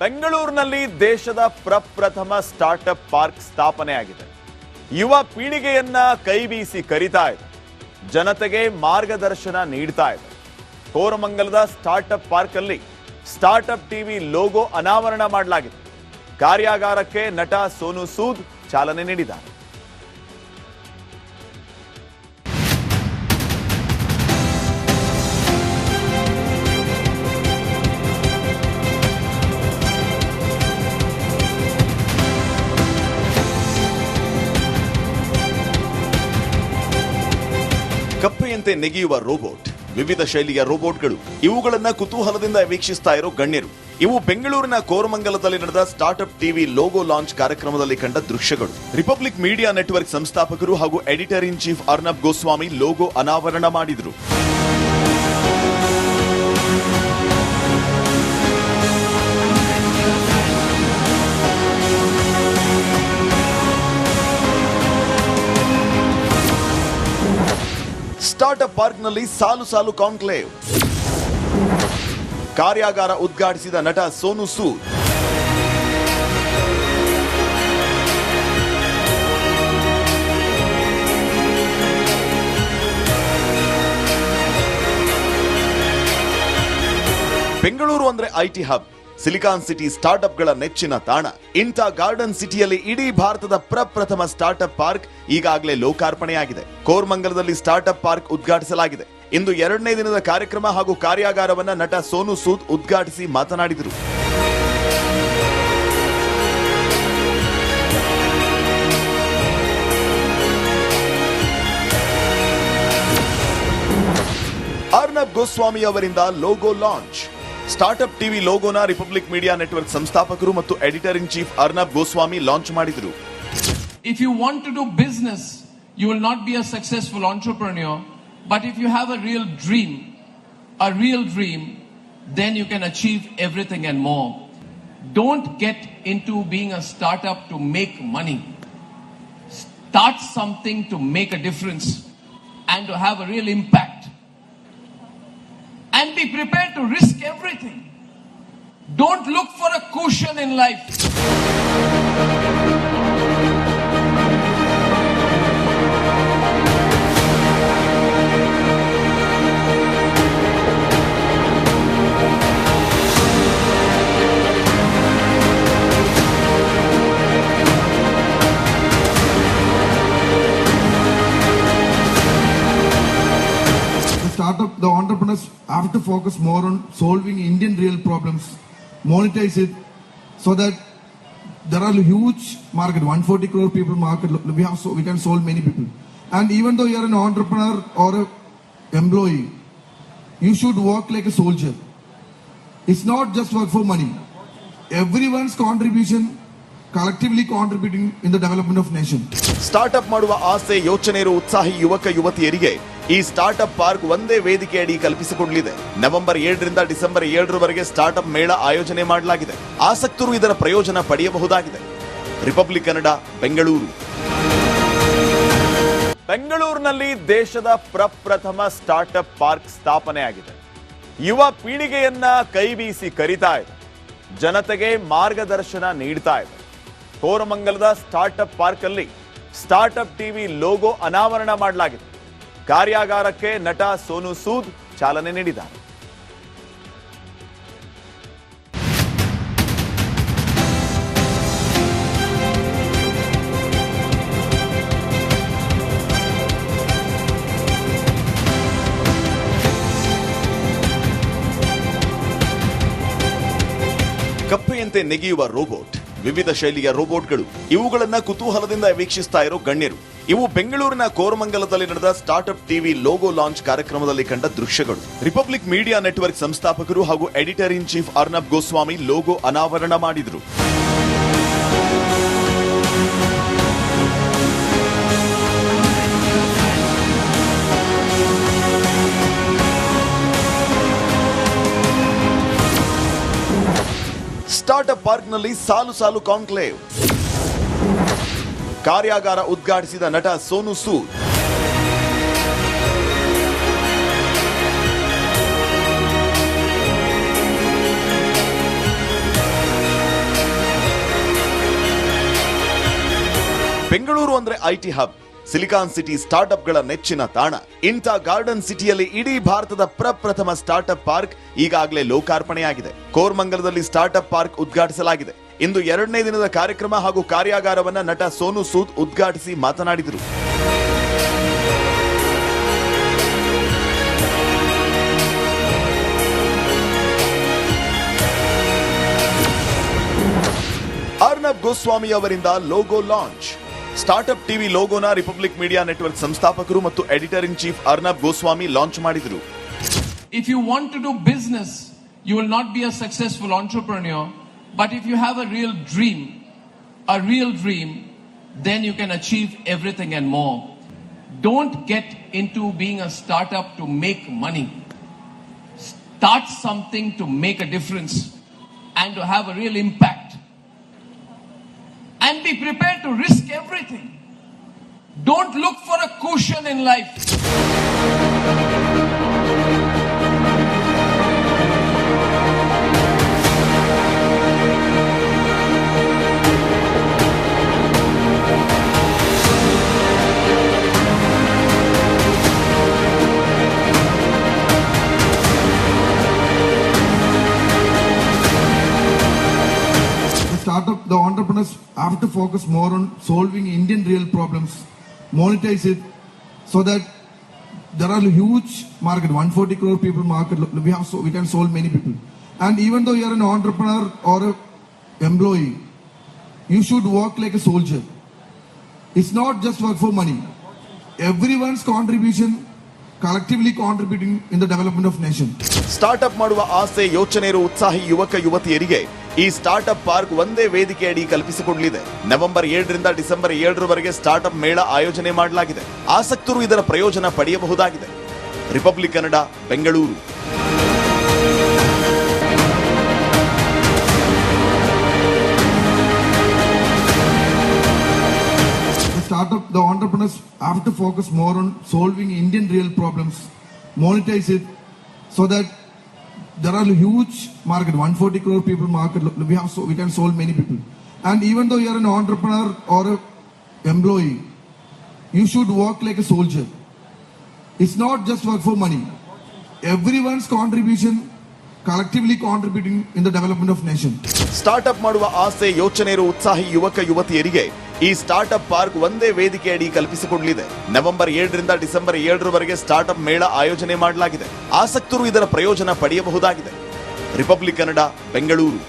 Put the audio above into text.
ಬೆಂಗಳೂರಿನಲ್ಲಿ ದೇಶದ ಪ್ರಪ್ರಥಮ ಸ್ಟಾರ್ಟ್ಅಪ್ ಪಾರ್ಕ್ ಸ್ಥಾಪನೆಯಾಗಿದೆ. ಯುವ ಪೀಳಿಗೆಯನ್ನ ಕೈಬೀಸಿ ಕರೀತಾ ಇದೆ, ಜನತೆಗೆ ಮಾರ್ಗದರ್ಶನ ನೀಡ್ತಾ ಇದೆ. ಕೋರಮಂಗಲದ ಸ್ಟಾರ್ಟ್ಅಪ್ ಪಾರ್ಕ್ ಅಲ್ಲಿ ಸ್ಟಾರ್ಟ್ಅಪ್ ಟಿವಿ ಲೋಗೋ ಅನಾವರಣ ಮಾಡಲಾಗಿದೆ. ಕಾರ್ಯಾಗಾರಕ್ಕೆ ನಟ ಸೋನು ಸೂದ್ ಚಾಲನೆ ನೀಡಿದ್ದಾರೆ. ಕಪ್ಪೆಯಂತೆ ನೆಗೆಯುವ ರೋಬೋಟ್, ವಿವಿಧ ಶೈಲಿಯ ರೋಬೋಟ್ಗಳು, ಇವುಗಳನ್ನ ಕುತೂಹಲದಿಂದ ವೀಕ್ಷಿಸ್ತಾ ಇರೋ ಗಣ್ಯರು. ಇವು ಬೆಂಗಳೂರಿನ ಕೋರಮಂಗಲದಲ್ಲಿ ನಡೆದ ಸ್ಟಾರ್ಟ್ಅಪ್ ಟಿವಿ ಲೋಗೋ ಲಾಂಚ್ ಕಾರ್ಯಕ್ರಮದಲ್ಲಿ ಕಂಡ ದೃಶ್ಯಗಳು. ರಿಪಬ್ಲಿಕ್ ಮೀಡಿಯಾ ನೆಟ್ವರ್ಕ್ ಸಂಸ್ಥಾಪಕರು ಹಾಗೂ editor in chief Arnab Goswami logo ಅನಾವರಣ ಮಾಡಿದರು. ಸ್ಟಾರ್ಟ್ಅಪ್ ಪಾರ್ಕ್ನಲ್ಲಿ ಸಾಲು ಸಾಲು ಕಾನ್ಕ್ಲೇವ್. ಕಾರ್ಯಾಗಾರ ಉದ್ಘಾಟಿಸಿದ ನಟ ಸೋನು ಸೂದ್. ಬೆಂಗಳೂರು ಅಂದ್ರೆ ಐಟಿ ಹಬ್, ಸಿಲಿಕಾನ್ ಸಿಟಿ ಸ್ಟಾರ್ಟ್ಅಪ್ಗಳ ನೆಚ್ಚಿನ ತಾಣ. ಇಂಥ ಗಾರ್ಡನ್ ಸಿಟಿಯಲ್ಲಿ ಇಡೀ ಭಾರತದ ಪ್ರಪ್ರಥಮ ಸ್ಟಾರ್ಟ್ಅಪ್ ಪಾರ್ಕ್ ಈಗಾಗಲೇ ಲೋಕಾರ್ಪಣೆಯಾಗಿದೆ. ಕೋರಮಂಗಲದಲ್ಲಿ ಸ್ಟಾರ್ಟ್ಅಪ್ ಪಾರ್ಕ್ ಉದ್ಘಾಟಿಸಲಾಗಿದೆ. ಇಂದು 2ನೇ ದಿನದ ಕಾರ್ಯಕ್ರಮ ಹಾಗೂ ಕಾರ್ಯಾಗಾರವನ್ನ ನಟ ಸೋನು ಸೂದ್ ಉದ್ಘಾಟಿಸಿ ಮಾತನಾಡಿದರು. ಅರ್ನಬ್ ಗೋಸ್ವಾಮಿ ಅವರಿಂದ ಲೋಗೋ ಲಾಂಚ್. ಸ್ಟಾರ್ಟ್ಅಪ್ ಟಿವಿ ಲೋಗೋನ ರಿಪಬ್ಲಿಕ್ ಮೀಡಿಯಾ ನೆಟ್ವರ್ಕ್ ಸಂಸ್ಥಾಪಕರು ಮತ್ತು editor in chief Arnab Goswami launch ಮಾಡಿದರು. If you want to do business, you will not be a successful entrepreneur, but if you have a real dream, then you can achieve everything and more. Don't get into being a startup to make money. Start something to make a difference and to have a real impact. And be prepared to risk everything. Don't look for a cushion in life. The entrepreneurs have to focus more on solving Indian real problems, monetize it, so that there are a huge market, 140 crore people market. We can solve many people. And even though you are an entrepreneur or an employee, you should work like a soldier. It's not just work for money. Everyone's contribution, collectively contributing in the development of nation. Startup ಮಾಡುವ ಆಸೆ, ಯೋಚನೆ ಇರುವ ಉತ್ಸಾಹಿ ಯುವಕ ಯುವತಿಯರಿಗೆ ಈ startup park ಒಂದೇ ವೇದಿಕೆಯಡಿ ಕಲ್ಪಿಸಿಕೊಡಲಿದೆ. November 7ರಿಂದ December 7ರವರೆಗೆ startup ಮೇಳ ಆಯೋಜನೆ ಮಾಡಲಾಗಿದೆ. ಆಸಕ್ತರು ಇದರ ಪ್ರಯೋಜನ ಪಡೆಯಬಹುದಾಗಿದೆ. ರಿಪಬ್ಲಿಕ್ ಕನ್ನಡ, ಬೆಂಗಳೂರು. ಬೆಂಗಳೂರಿನಲ್ಲಿ ದೇಶದ ಪ್ರಪ್ರಥಮ ಸ್ಟಾರ್ಟ್ಅಪ್ ಪಾರ್ಕ್ ಸ್ಥಾಪನೆಯಾಗಿದೆ. ಯುವ ಪೀಳಿಗೆಯನ್ನ ಕೈಬೀಸಿ ಕರೀತಾ ಇದೆ, ಜನತೆಗೆ ಮಾರ್ಗದರ್ಶನ ನೀಡ್ತಾ ಇದೆ. ಕೋರಮಂಗಲದ ಸ್ಟಾರ್ಟ್ಅಪ್ ಪಾರ್ಕ್ ಅಲ್ಲಿ ಸ್ಟಾರ್ಟ್ಅಪ್ ಟಿವಿ ಲೋಗೋ ಅನಾವರಣ ಮಾಡಲಾಗಿದೆ. ಕಾರ್ಯಾಗಾರಕ್ಕೆ ನಟ ಸೋನು ಸೂದ್ ಚಾಲನೆ ನೀಡಿದ್ದಾರೆ. ಕಪ್ಪೆಯಂತೆ ನೆಗೆಯುವ ರೋಬೋಟ್, ವಿವಿಧ ಶೈಲಿಯ ರೋಬೋಟ್ಗಳು, ಇವುಗಳನ್ನ ಕುತೂಹಲದಿಂದ ವೀಕ್ಷಿಸ್ತಾ ಇರೋ ಗಣ್ಯರು. ಇವು ಬೆಂಗಳೂರಿನ ಕೋರಮಂಗಲದಲ್ಲಿ ನಡೆದ ಸ್ಟಾರ್ಟ್ಅಪ್ ಟಿವಿ ಲೋಗೋ ಲಾಂಚ್ ಕಾರ್ಯಕ್ರಮದಲ್ಲಿ ಕಂಡ ದೃಶ್ಯಗಳು. ರಿಪಬ್ಲಿಕ್ ಮೀಡಿಯಾ ನೆಟ್ವರ್ಕ್ ಸಂಸ್ಥಾಪಕರು ಹಾಗೂ editor in chief Arnab Goswami logo ಅನಾವರಣ ಮಾಡಿದರು. ಸ್ಟಾರ್ಟ್ಅಪ್ ಪಾರ್ಕ್ನಲ್ಲಿ ಸಾಲು ಸಾಲು ಕಾನ್ಕ್ಲೇವ್. ಕಾರ್ಯಾಗಾರ ಉದ್ಘಾಟಿಸಿದ ನಟ ಸೋನು ಸೂದ್. ಬೆಂಗಳೂರು ಅಂದ್ರೆ ಐಟಿ ಹಬ್, ಸಿಲಿಕಾನ್ ಸಿಟಿ ಸ್ಟಾರ್ಟ್ಅಪ್ಗಳ ನೆಚ್ಚಿನ ತಾಣ. ಇಂಥ ಗಾರ್ಡನ್ ಸಿಟಿಯಲ್ಲಿ ಇಡೀ ಭಾರತದ ಪ್ರಪ್ರಥಮ ಸ್ಟಾರ್ಟ್ಅಪ್ ಪಾರ್ಕ್ ಈಗಾಗಲೇ ಲೋಕಾರ್ಪಣೆಯಾಗಿದೆ. ಕೋರ್ಮಂಗಲದಲ್ಲಿ ಸ್ಟಾರ್ಟ್ಅಪ್ ಪಾರ್ಕ್ ಉದ್ಘಾಟಿಸಲಾಗಿದೆ. ಇಂದು 2ನೇ ದಿನದ ಕಾರ್ಯಕ್ರಮ ಹಾಗೂ ಕಾರ್ಯಾಗಾರವನ್ನ ನಟ ಸೋನು ಸೂದ್ ಉದ್ಘಾಟಿಸಿ ಮಾತನಾಡಿದರು. ಅರ್ನಬ್ ಗೋಸ್ವಾಮಿ ಅವರಿಂದ ಲೋಗೋ ಲಾಂಚ್. ಸ್ಟಾರ್ಟ್ಅಪ್ ಟಿವಿ ಲೋಗೋನ ರಿಪಬ್ಲಿಕ್ ಮೀಡಿಯಾ ನೆಟ್ವರ್ಕ್ ಸಂಸ್ಥಾಪಕರು ಮತ್ತು editor in chief Arnab Goswami launch ಮಾಡಿದರು. If you want to do business, you will not be a successful entrepreneur. But if you have a real dream, then you can achieve everything and more. Don't get into being a startup to make money. Start something to make a difference and to have a real impact. And be prepared to risk everything. Don't look for a cushion in life. The entrepreneurs have to focus more on solving Indian real problems, monetize it, so that there are a huge market, 140 crore people market. We can solve many people. And even though you are an entrepreneur or an employee, you should work like a soldier. It's not just work for money. Everyone's contribution, collectively contributing in the development of nation. Startup ಮಾಡುವ ಆಸೆ, ಯೋಚನೆ ಇರುವ ಉತ್ಸಾಹಿ ಯುವಕ ಯುವತಿಯರಿಗೆ ಈ startup park ಒಂದೇ ವೇದಿಕೆಯಡಿ ಕಲ್ಪಿಸಿಕೊಡಲಿದೆ. November 7ರಿಂದ December 7ರವರೆಗೆ startup ಮೇಳ ಆಯೋಜನೆ ಮಾಡಲಾಗಿದೆ. ಆಸಕ್ತರು ಇದರ ಪ್ರಯೋಜನ ಪಡೆಯಬಹುದಾಗಿದೆ. Republic Kannada, Bengaluru. The entrepreneurs have to focus more on solving Indian real problems, monetize it, so that there are a huge market, 140 crore people market. We can solve many people. And even though you are an entrepreneur or an employee, you should work like a soldier. It's not just work for money. Everyone's contribution, collectively contributing in the development of nation. Startup ಮಾಡುವ ಆಸೆ, ಯೋಚನೆ ಇರುವ ಉತ್ಸಾಹಿ ಯುವಕ ಯುವತಿಯರಿಗೆ ಈ startup park ಒಂದೇ ವೇದಿಕೆಯಡಿ ಕಲ್ಪಿಸಿಕೊಡಲಿದೆ. November 7ರಿಂದ December 7ರವರೆಗೆ startup ಮೇಳ ಆಯೋಜನೆ ಮಾಡಲಾಗಿದೆ. ಆಸಕ್ತರು ಇದರ ಪ್ರಯೋಜನ ಪಡೆಯಬಹುದಾಗಿದೆ. ರಿಪಬ್ಲಿಕ್ ಕನ್ನಡ, ಬೆಂಗಳೂರು.